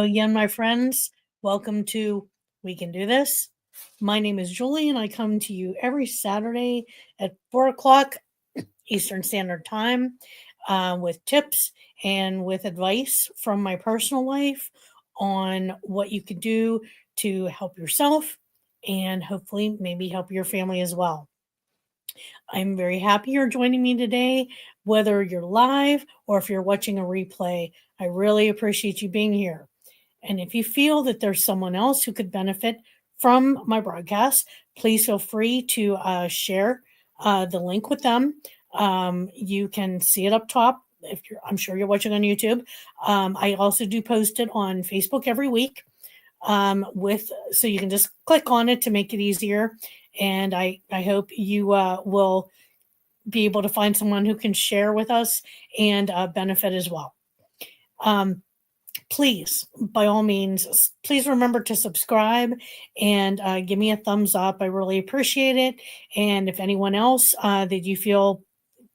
again, my friends. Welcome to We Can Do This. My name is Julie, and I come to you every Saturday at 4 o'clock Eastern Standard Time with tips and with advice from my personal life on what you can do to help yourself and hopefully maybe help your family as well. I'm very happy you're joining me today, whether you're live or if you're watching a replay. I really appreciate you being here. And if you feel that there's someone else who could benefit from my broadcast, please feel free to share the link with them. You can see it up top. I'm sure you're watching on YouTube. I also do post it on Facebook every week. So you can just click on it to make it easier. And I hope you will be able to find someone who can share with us and benefit as well. Please, by all means, please remember to subscribe and give me a thumbs up. I really appreciate it. And if anyone else that you feel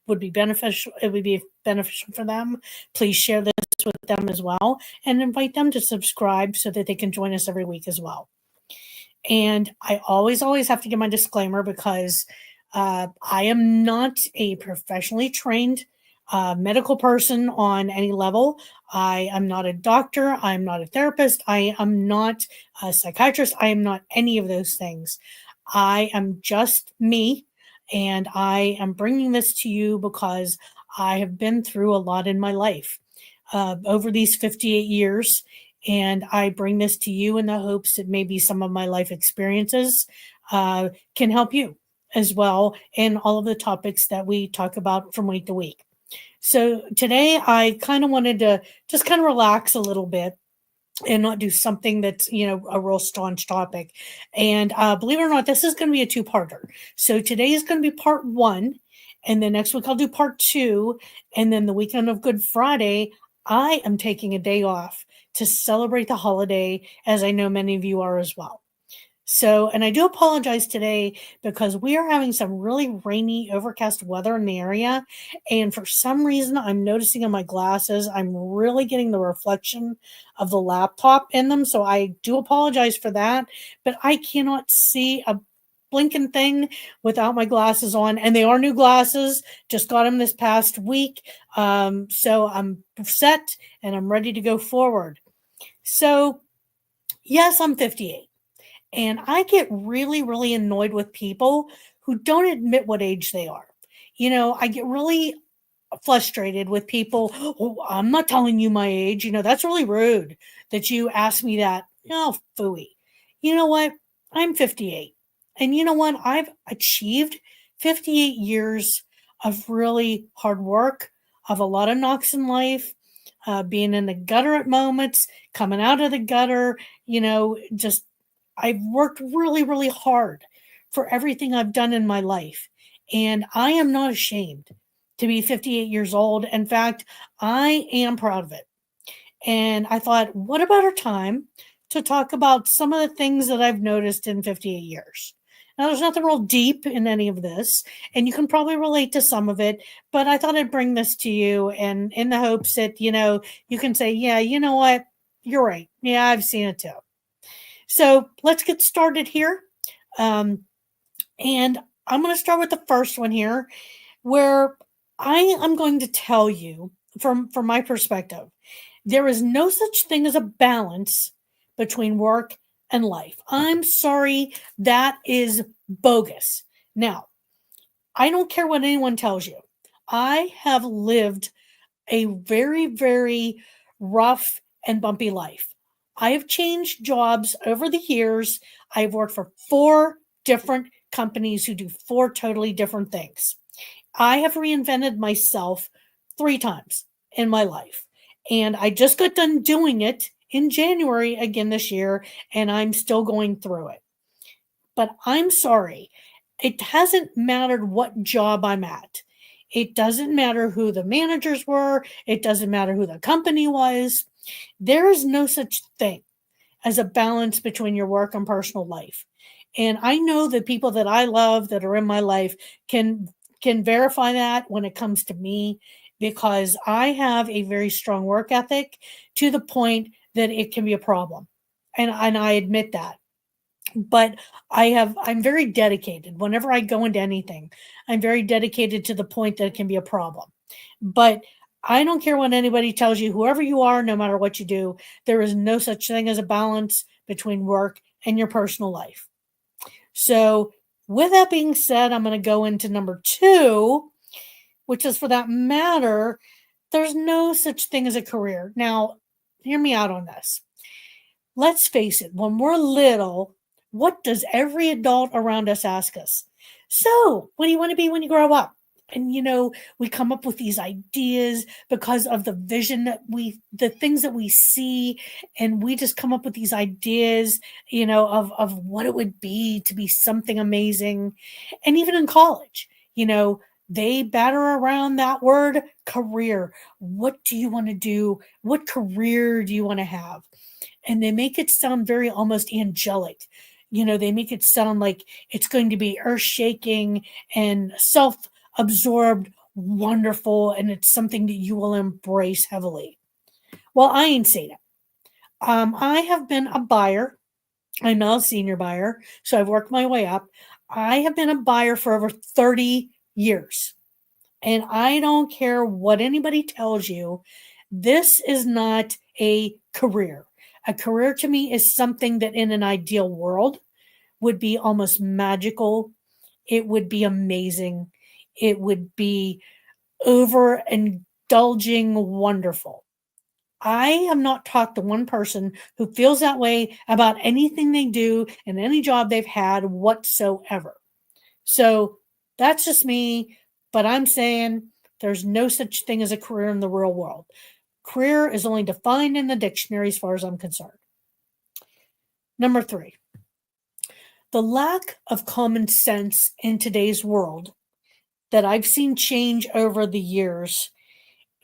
would be beneficial, it would be beneficial for them, please share this with them as well and invite them to subscribe so that they can join us every week as well. And I always have to give my disclaimer because I am not a professionally trained medical person on any level. I am not a doctor. I'm not a therapist. I am not a psychiatrist. I am not any of those things. I am just me. And I am bringing this to you because I have been through a lot in my life over these 58 years. And I bring this to you in the hopes that maybe some of my life experiences can help you as well in all of the topics that we talk about from week to week. So today I kind of wanted to just kind of relax a little bit and not do something that's, a real staunch topic. And believe it or not, this is going to be a two-parter. So today is going to be part 1. And then next week I'll do part 2. And then the weekend of Good Friday, I am taking a day off to celebrate the holiday, as I know many of you are as well. So, and I do apologize today because we are having some really rainy, overcast weather in the area. And for some reason, I'm noticing in my glasses, I'm really getting the reflection of the laptop in them. So I do apologize for that, but I cannot see a blinking thing without my glasses on. And they are new glasses, just got them this past week. So I'm set and I'm ready to go forward. So yes, I'm 58. And I get really, really annoyed with people who don't admit what age they are. I get really frustrated with people. Oh, I'm not telling you my age. That's really rude that you asked me that. Oh, phooey. You know what? I'm 58. And you know what? I've achieved 58 years of really hard work, of a lot of knocks in life, being in the gutter at moments, coming out of the gutter, just I've worked really, really hard for everything I've done in my life. And I am not ashamed to be 58 years old. In fact, I am proud of it. And I thought, what a better time to talk about some of the things that I've noticed in 58 years. Now, there's nothing real deep in any of this, and you can probably relate to some of it, but I thought I'd bring this to you and in the hopes that, you can say, yeah, you know what? You're right. Yeah, I've seen it too. So let's get started here. And I'm going to start with the first one here, where I am going to tell you from my perspective, there is no such thing as a balance between work and life. I'm sorry, that is bogus. Now, I don't care what anyone tells you. I have lived a very, very rough and bumpy life. I have changed jobs over the years. I've worked for 4 different companies who do 4 totally different things. I have reinvented myself 3 times in my life. And I just got done doing it in January again this year, and I'm still going through it. But I'm sorry, it hasn't mattered what job I'm at. It doesn't matter who the managers were. It doesn't matter who the company was. There is no such thing as a balance between your work and personal life. And I know the people that I love that are in my life can verify that when it comes to me, because I have a very strong work ethic to the point that it can be a problem. And I admit that. But I'm very dedicated. Whenever I go into anything, I'm very dedicated to the point that it can be a problem. But I don't care what anybody tells you, whoever you are, no matter what you do, there is no such thing as a balance between work and your personal life. So, with that being said, I'm going to go into number two, which is, for that matter, there's no such thing as a career. Now, hear me out on this. Let's face it, when we're little, what does every adult around us ask us? So, what do you want to be when you grow up? And we come up with these ideas because of the vision the things that we see, and we just come up with these ideas, of what it would be to be something amazing. And even in college, they batter around that word career. What do you want to do? What career do you want to have? And they make it sound very almost angelic. They make it sound like it's going to be earth shaking and self absorbed, wonderful, and it's something that you will embrace heavily. Well, I ain't saying it. I have been a buyer. I'm now a senior buyer, so I've worked my way up. I have been a buyer for over 30 years. And I don't care what anybody tells you, this is not a career. A career to me is something that in an ideal world would be almost magical. It would be amazing. It would be over indulging wonderful. I have not talked to one person who feels that way about anything they do and any job they've had whatsoever. So that's just me, but I'm saying there's no such thing as a career in the real world. Career is only defined in the dictionary as far as I'm concerned. Number three, the lack of common sense in today's world that I've seen change over the years,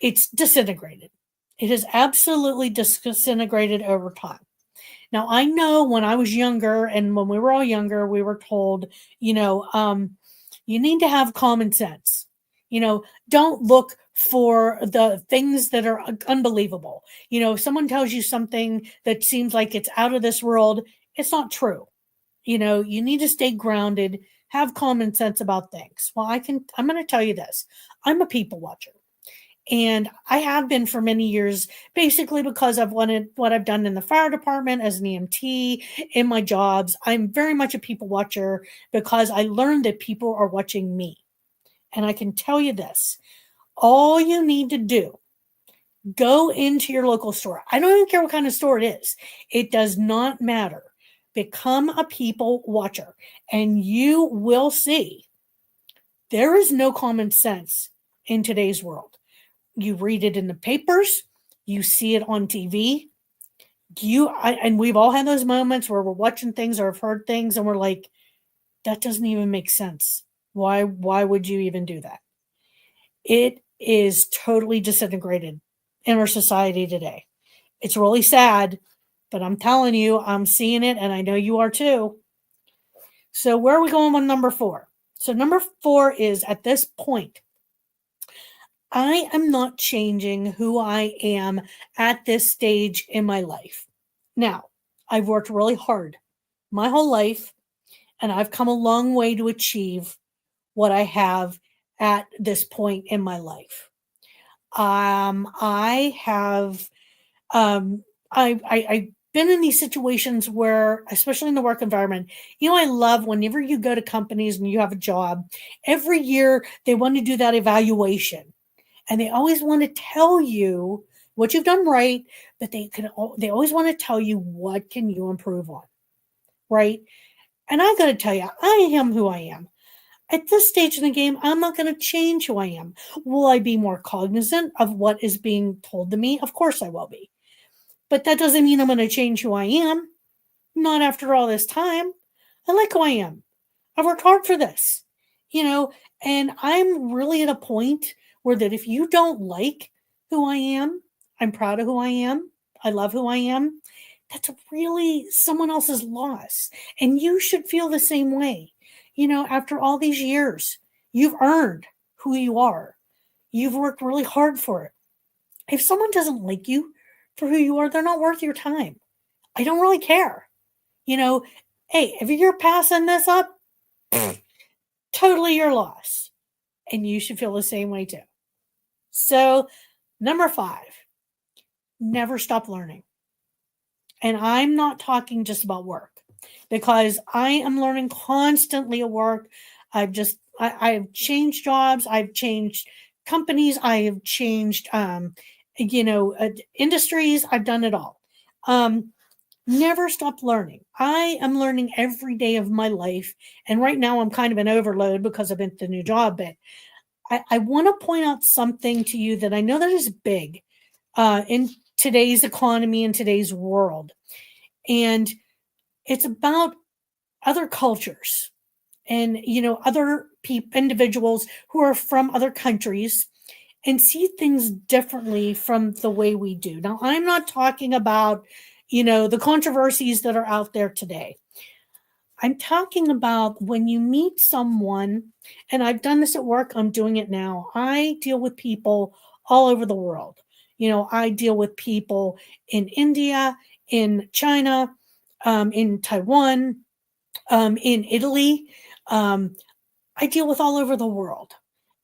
it's disintegrated. It has absolutely disintegrated over time. Now, I know when I was younger and when we were all younger, we were told, you need to have common sense. Don't look for the things that are unbelievable. If someone tells you something that seems like it's out of this world, it's not true. You need to stay grounded, have common sense about things. Well, I'm going to tell you this. I'm a people watcher. And I have been for many years, basically because I've wanted what I've done in the fire department as an EMT, in my jobs. I'm very much a people watcher because I learned that people are watching me. And I can tell you this, all you need to do, go into your local store. I don't even care what kind of store it is. It does not matter. Become a people watcher and you will see there is no common sense in today's world. You read it in the papers, you see it on TV. And we've all had those moments where we're watching things or have heard things and we're like, that doesn't even make sense. Why would you even do that? It is totally disintegrated in our society today. It's really sad, but I'm telling you, I'm seeing it and I know you are too. So where are we going with number four? So number four is, at this point, I am not changing who I am at this stage in my life. Now, I've worked really hard my whole life, and I've come a long way to achieve what I have at this point in my life. I have, I've been in these situations where, especially in the work environment, I love whenever you go to companies and you have a job, every year they want to do that evaluation. And they always want to tell you what you've done right, but they always want to tell you what can you improve on, right? And I got to tell you, I am who I am. At this stage in the game, I'm not going to change who I am. Will I be more cognizant of what is being told to me? Of course I will be. But that doesn't mean I'm going to change who I am. Not after all this time. I like who I am. I've worked hard for this, and I'm really at a point where that if you don't like who I am, I'm proud of who I am, I love who I am, that's really someone else's loss. And you should feel the same way. After all these years, you've earned who you are. You've worked really hard for it. If someone doesn't like you for who you are, they're not worth your time. I don't really care. You know, hey, if you're passing this up, totally your loss. And you should feel the same way too. So, number 5, never stop learning. And I'm not talking just about work because I am learning constantly at work. I've changed jobs, I've changed companies, I have changed, industries. I've done it all. Um, Never stop learning. I am learning every day of my life. And right now I'm kind of in overload because I've been at the new job, but I want to point out something to you that I know that is big in today's economy, in today's world. And it's about other cultures and, other individuals who are from other countries and see things differently from the way we do. Now, I'm not talking about, the controversies that are out there today. I'm talking about when you meet someone, and I've done this at work, I'm doing it now. I deal with people all over the world. I deal with people in India, in China, in Taiwan, in Italy. Um, I deal with all over the world.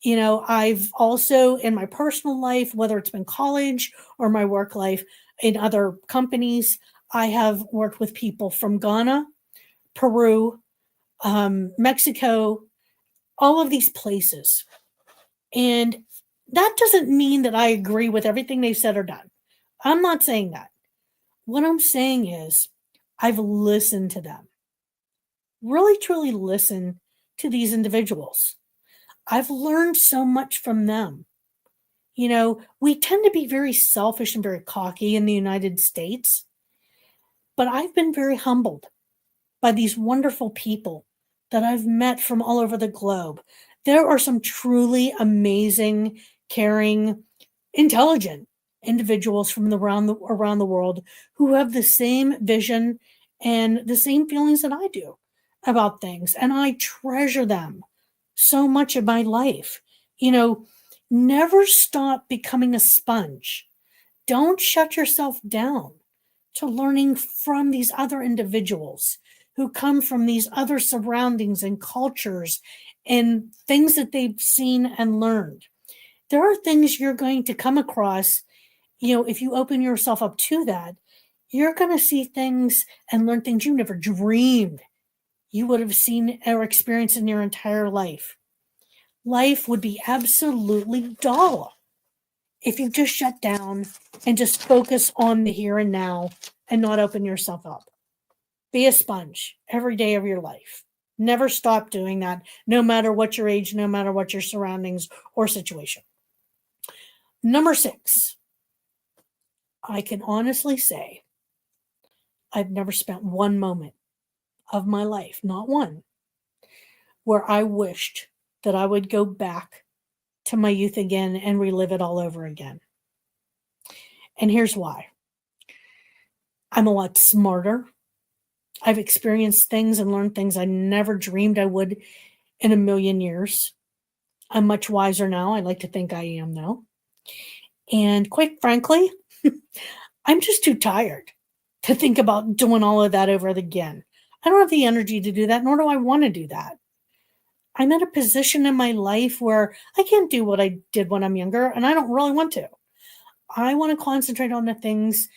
I've also in my personal life, whether it's been college or my work life in other companies, I have worked with people from Ghana, Peru, Mexico, all of these places. And that doesn't mean that I agree with everything they said or done. I'm not saying that. What I'm saying is I've listened to them, really truly listened to these individuals. I've learned so much from them. We tend to be very selfish and very cocky in the United States, but I've been very humbled by these wonderful people that I've met from all over the globe. There are some truly amazing, caring, intelligent individuals from around the world who have the same vision and the same feelings that I do about things, and I treasure them so much in my life. You know, Never stop becoming a sponge. Don't shut yourself down to learning from these other individuals who come from these other surroundings and cultures and things that they've seen and learned. There are things you're going to come across, if you open yourself up to that, you're going to see things and learn things you never dreamed you would have seen or experienced in your entire life. Life would be absolutely dull if you just shut down and just focus on the here and now and not open yourself up. Be a sponge every day of your life. Never stop doing that, no matter what your age, no matter what your surroundings or situation. Number 6, I can honestly say I've never spent one moment of my life, not one, where I wished that I would go back to my youth again and relive it all over again. And here's why. I'm a lot smarter. I've experienced things and learned things I never dreamed I would in a million years. I'm much wiser now. I like to think I am now. And quite frankly, I'm just too tired to think about doing all of that over again. I don't have the energy to do that, nor do I want to do that. I'm at a position in my life where I can't do what I did when I'm younger, and I don't really want to. I want to concentrate on the things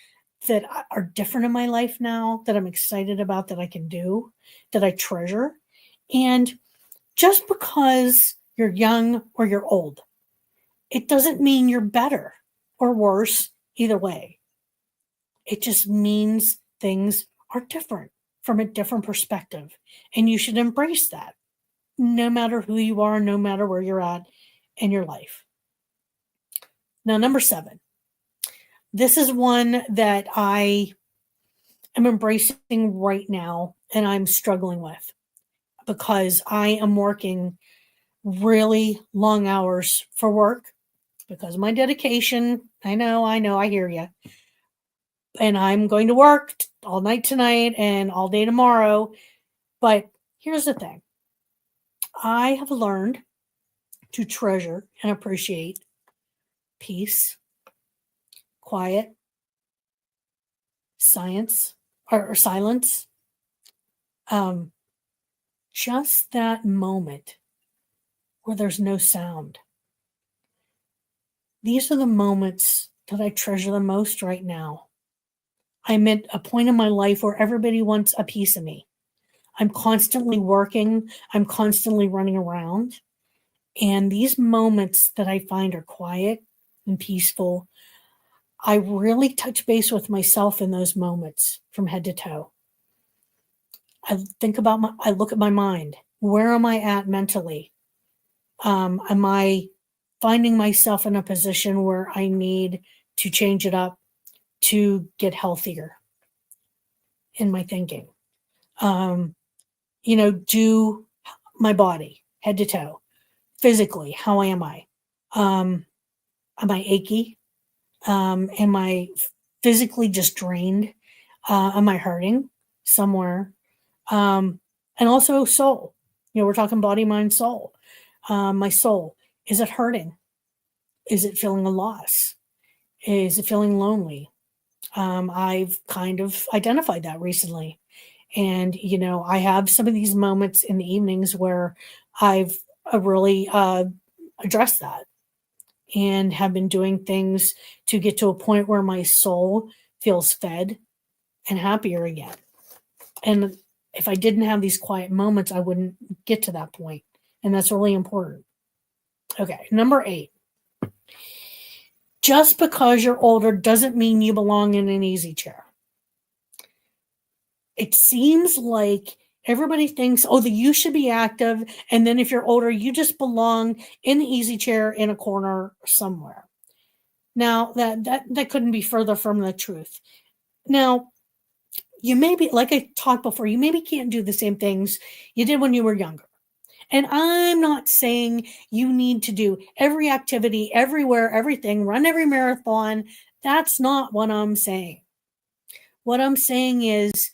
that are different in my life now, that I'm excited about, that I can do, that I treasure. And just because you're young or you're old, it doesn't mean you're better or worse either way. It just means things are different from a different perspective. And you should embrace that, no matter who you are, no matter where you're at in your life. Now, number 7. This is one that I am embracing right now and I'm struggling with because I am working really long hours for work because of my dedication. I know, I hear you. And I'm going to work all night tonight and all day tomorrow. But here's the thing. I have learned to treasure and appreciate peace, quiet, science or silence. Just that moment where there's no sound. These are the moments that I treasure the most right now. I'm at a point in my life where everybody wants a piece of me. I'm constantly working, I'm constantly running around. And these moments that I find are quiet and peaceful, I really touch base with myself in those moments from head to toe. I look at my mind. Where am I at mentally? Am I finding myself in a position where I need to change it up to get healthier in my thinking? Do my body head to toe, physically, how am I? Am I achy? Am I physically just drained? Am I hurting somewhere? And also soul. We're talking body, mind, soul. My soul, is it hurting? Is it feeling a loss? Is it feeling lonely? I've kind of identified that recently. And, I have some of these moments in the evenings where I've really addressed that and have been doing things to get to a point where my soul feels fed and happier again. And if I didn't have these quiet moments, I wouldn't get to that point. And that's really important. Okay, number 8. Just because you're older doesn't mean you belong in an easy chair. It seems like everybody thinks, that you should be active. And then if you're older, you just belong in the easy chair in a corner somewhere. Now, that couldn't be further from the truth. Now, you maybe, like I talked before, you maybe can't do the same things you did when you were younger. And I'm not saying you need to do every activity, everywhere, everything, run every marathon. That's not what I'm saying. What I'm saying is,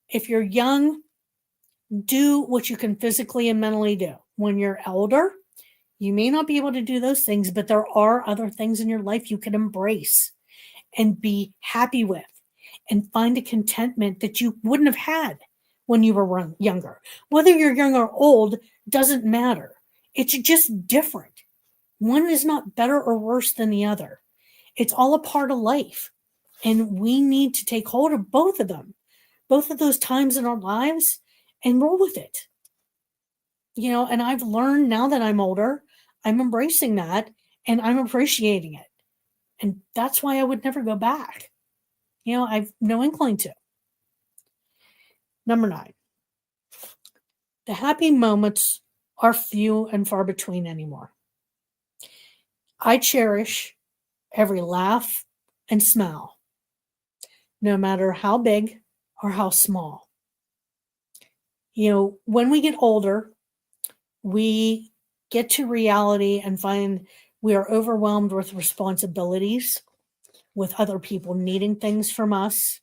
if you're young, do what you can physically and mentally do. When you're older, you may not be able to do those things, but there are other things in your life you can embrace and be happy with and find a contentment that you wouldn't have had when you were younger. Whether you're young or old doesn't matter. It's just different. One is not better or worse than the other. It's all a part of life. And we need to take hold of both of them, both of those times in our lives, and roll with it. And I've learned now that I'm older, I'm embracing that and I'm appreciating it. And that's why I would never go back. I've no inkling to. Number 9. The happy moments are few and far between anymore. I cherish every laugh and smile, no matter how big or how small. When we get older, we get to reality and find we are overwhelmed with responsibilities, with other people needing things from us.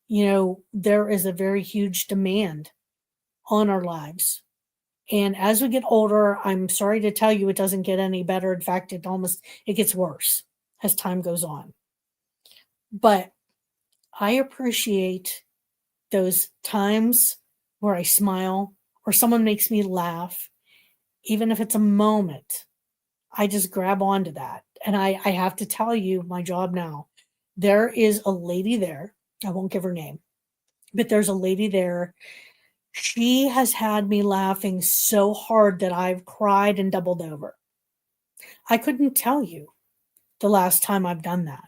There is a very huge demand on our lives. And as we get older, I'm sorry to tell you, it doesn't get any better. In fact, it gets worse as time goes on. But I appreciate those times where I smile or someone makes me laugh, even if it's a moment. I just grab onto that. And I have to tell you, my job now, there is a lady there. I won't give her name, but there's a lady there. She has had me laughing so hard that I've cried and doubled over. I couldn't tell you the last time I've done that.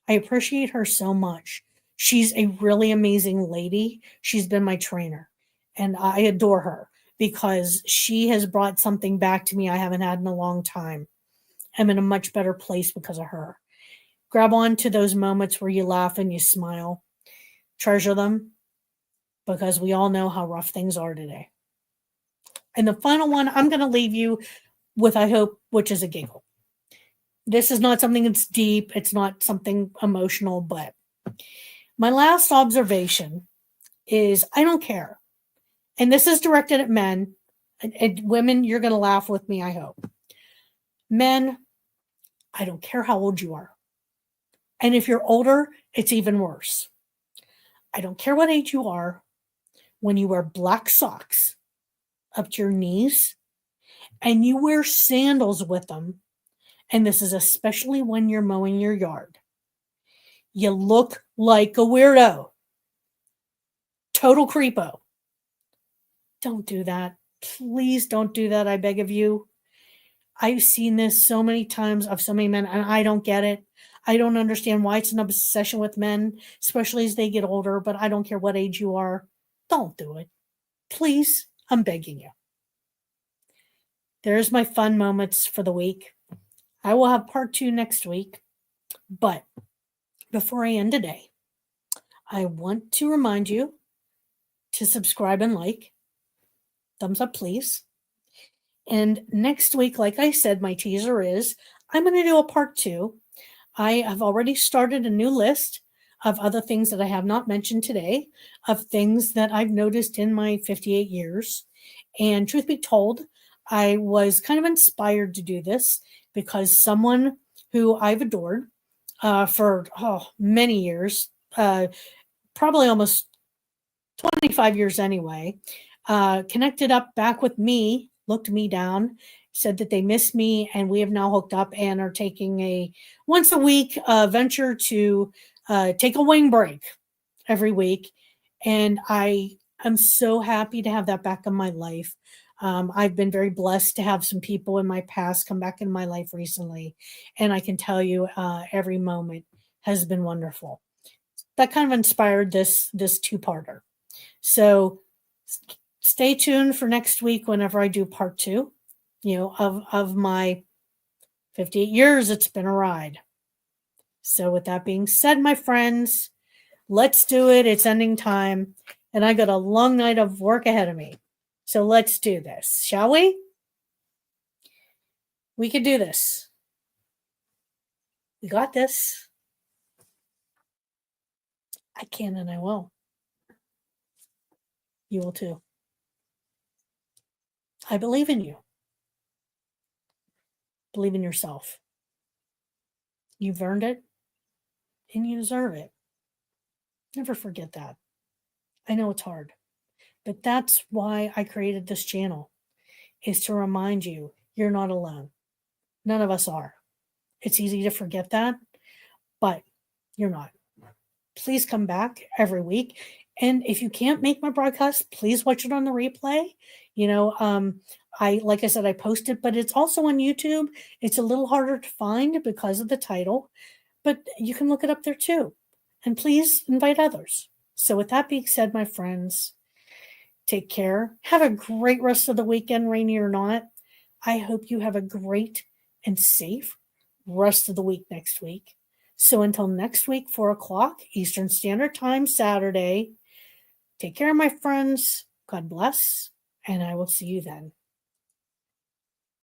I appreciate her so much. She's a really amazing lady. She's been my trainer, and I adore her because she has brought something back to me I haven't had in a long time. I'm in a much better place because of her. Grab on to those moments where you laugh and you smile. Treasure them, because we all know how rough things are today. And the final one, I'm going to leave you with, I hope, which is a giggle. This is not something that's deep. It's not something emotional, but my last observation is I don't care. And this is directed at men. And women, you're going to laugh with me, I hope. Men, I don't care how old you are. And if you're older, it's even worse. I don't care what age you are, when you wear black socks up to your knees and you wear sandals with them, and this is especially when you're mowing your yard, you look like a weirdo. Total creepo. Don't do that. Please don't do that. I beg of you. I've seen this so many times of so many men, and I don't get it. I don't understand why it's an obsession with men, especially as they get older, but I don't care what age you are. Don't do it. Please, I'm begging you. There's my fun moments for the week. I will have part 2 next week. But before I end today, I want to remind you to subscribe and like. Thumbs up, please. And next week, like I said, my teaser is I'm going to do a part 2. I have already started a new list of other things that I have not mentioned today, of things that I've noticed in my 58 years. And truth be told, I was kind of inspired to do this because someone who I've adored for many years, probably almost 25 years anyway, connected up back with me, looked me down, said that they miss me, and we have now hooked up and are taking a once a week venture to take a wing break every week. And I am so happy to have that back in my life. I've been very blessed to have some people in my past come back in my life recently, and I can tell you every moment has been wonderful. That kind of inspired this two-parter. So stay tuned for next week whenever I do part 2, of my 58 years. It's been a ride. So with that being said, my friends, let's do it. It's ending time, and I got a long night of work ahead of me. So let's do this, shall we? We can do this. We got this. I can and I will. You will too. I believe in you. Believe in yourself. You've earned it, and you deserve it. Never forget that. I know it's hard, but that's why I created this channel, is to remind you you're not alone. None of us are. It's easy to forget that, but you're not. Please come back every week. And if you can't make my broadcast, please watch it on the replay. Like I said, I post it, but it's also on YouTube. It's a little harder to find because of the title, but you can look it up there too. And please invite others. So with that being said, my friends, take care. Have a great rest of the weekend, rainy or not. I hope you have a great and safe rest of the week next week. So until next week, 4 o'clock Eastern Standard Time, Saturday, take care, my friends. God bless, and I will see you then.